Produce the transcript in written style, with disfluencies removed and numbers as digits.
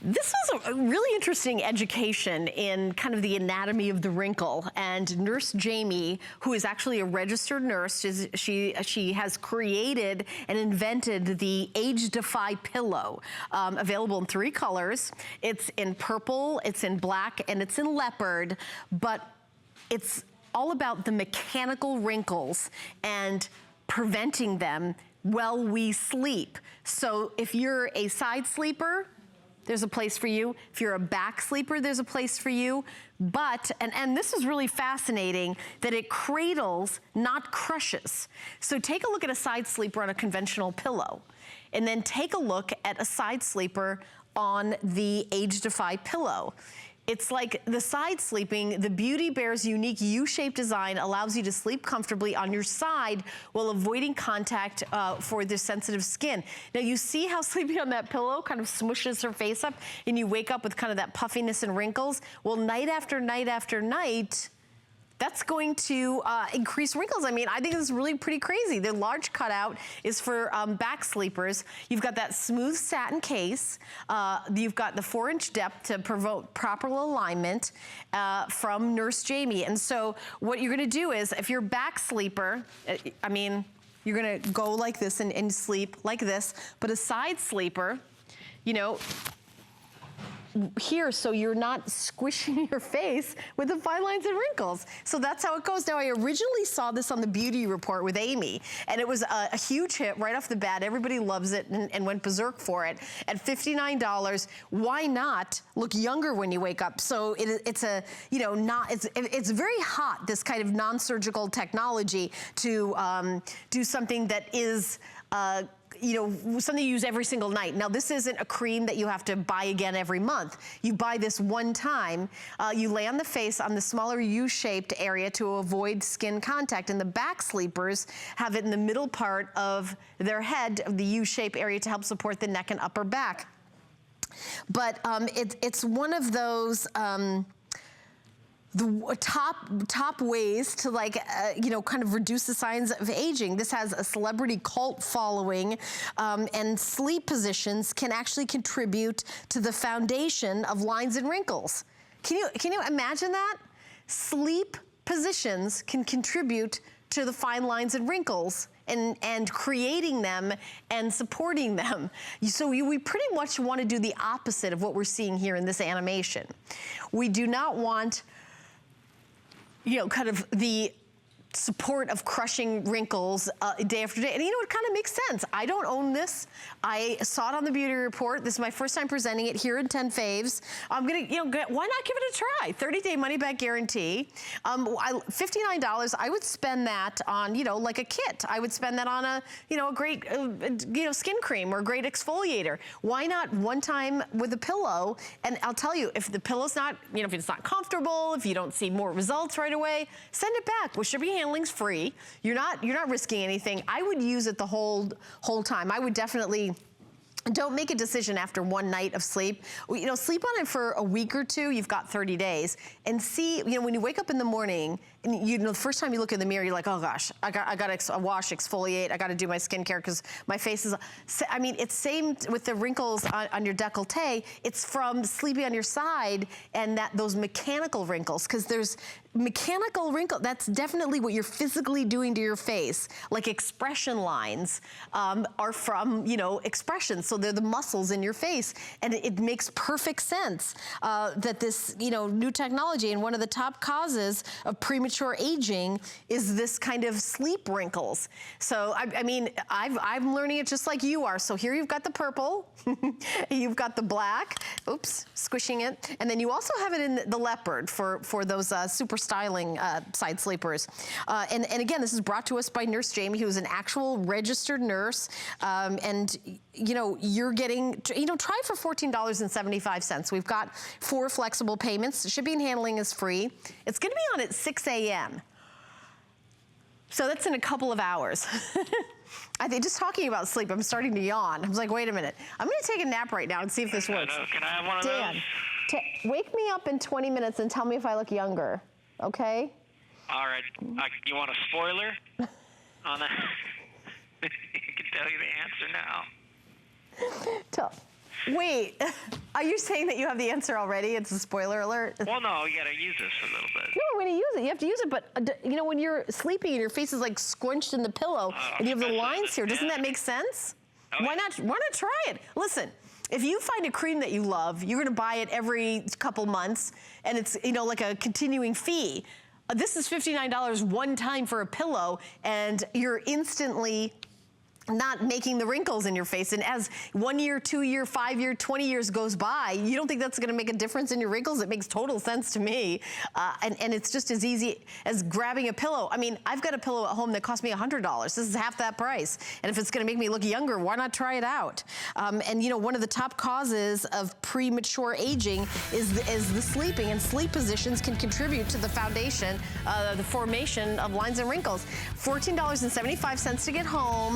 This was a really interesting education in kind of the anatomy of the wrinkle, and Nurse Jamie, who is actually a registered nurse, she has created and invented the Age Defy pillow, available in 3 colors. It's in purple, it's in black, and it's in leopard, but it's all about the mechanical wrinkles and preventing them while we sleep. So if you're a side sleeper, there's a place for you. If you're a back sleeper, there's a place for you. But, and this is really fascinating, that it cradles, not crushes. So take a look at a side sleeper on a conventional pillow, and then take a look at a side sleeper on the Age Defy pillow. It's like the side sleeping, the Beauty Bear's unique U-shaped design allows you to sleep comfortably on your side while avoiding contact for the sensitive skin. Now you see how sleeping on that pillow kind of smushes her face up, and you wake up with kind of that puffiness and wrinkles? Well, night after night after night, that's going to increase wrinkles. I mean, I think this is really pretty crazy. The large cutout is for back sleepers. You've got that smooth satin case. You've got the 4-inch depth to promote proper alignment from Nurse Jamie. And so what you're gonna do is, if you're a back sleeper, I mean, you're gonna go like this and sleep like this, but a side sleeper, you know, here, so you're not squishing your face with the fine lines and wrinkles. So that's how it goes. Now, I originally saw this on the Beauty Report with Amy, and it was a huge hit right off the bat. Everybody loves it and went berserk for it. At $59, why not look younger when you wake up? So it's a, you know, it's very hot, this kind of non-surgical technology to do something that is, you know, something you use every single night. Now, this isn't a cream that you have to buy again every month. You buy this one time. You lay on the face on the smaller U-shaped area to avoid skin contact. And the back sleepers have it in the middle part of their head, of the U-shaped area, to help support the neck and upper back. But it's one of those the top ways to, like, you know, kind of reduce the signs of aging. This has a celebrity cult following, and sleep positions can actually contribute to the foundation of lines and wrinkles. Can you imagine that? Sleep positions can contribute to the fine lines and wrinkles and creating them and supporting them. So we pretty much want to do the opposite of what we're seeing here in this animation. We do not want, you know, kind of the support of crushing wrinkles day after day. And you know, it kind of makes sense. I don't own this. I saw it on the Beauty Report. This is my first time presenting it here in 10 Faves. I'm gonna, you know, why not give it a try? 30-day money-back guarantee. $59, I would spend that on, you know, like a kit. I would spend that on a, you know, a great, you know, skin cream or a great exfoliator. Why not one time with a pillow? And I'll tell you, if the pillow's not, you know, if it's not comfortable, if you don't see more results right away, send it back. With shipping and handling's free. You're not risking anything. I would use it the whole time. I would definitely, don't make a decision after one night of sleep. You know, sleep on it for a week or two. You've got 30 days, and see, you know, when you wake up in the morning, and you know, the first time you look in the mirror, you're like, oh gosh, I got to wash, exfoliate, I got to do my skincare because my face is. I mean, it's same with the wrinkles on your décolleté. It's from sleeping on your side and those mechanical wrinkles, because there's mechanical wrinkle. That's definitely what you're physically doing to your face. Like expression lines are from, you know, expression. So they're the muscles in your face, and it makes perfect sense that this, you know, new technology, and one of the top causes of premature aging is this kind of sleep wrinkles. So I mean, I'm learning it just like you are. So here you've got the purple, you've got the black. Oops, squishing it, and then you also have it in the leopard for those super styling side sleepers. And again, this is brought to us by Nurse Jamie, who's an actual registered nurse. And you know, you're getting, you know, try it for $14.75. We've got 4 flexible payments. Shipping and handling is free. It's gonna be on at 6 a.m. So that's in a couple of hours. I think just talking about sleep, I'm starting to yawn. I was like, wait a minute. I'm gonna take a nap right now and see if this works. Can I have one of those? Wake me up in 20 minutes and tell me if I look younger, okay? All right. You want a spoiler on that? I can tell you the answer now. Wait, are you saying that you have the answer already? It's a spoiler alert. Well, no, you gotta use this a little bit. No, I'm gonna use it. You have to use it, but you know, when you're sleeping and your face is like squinched in the pillow and you have the lines here, doesn't that make sense? Oh, Why not try it? Listen, if you find a cream that you love, you're gonna buy it every couple months and it's, you know, like a continuing fee. This is $59 one time for a pillow and you're instantly not making the wrinkles in your face. And as 1 year, 2 year, 5 year, 20 years goes by, you don't think that's gonna make a difference in your wrinkles? It makes total sense to me. And it's just as easy as grabbing a pillow. I mean, I've got a pillow at home that cost me $100. This is half that price. And if it's gonna make me look younger, why not try it out? And you know, one of the top causes of premature aging is the sleeping, and sleep positions can contribute to the foundation, the formation of lines and wrinkles. $14.75 to get home.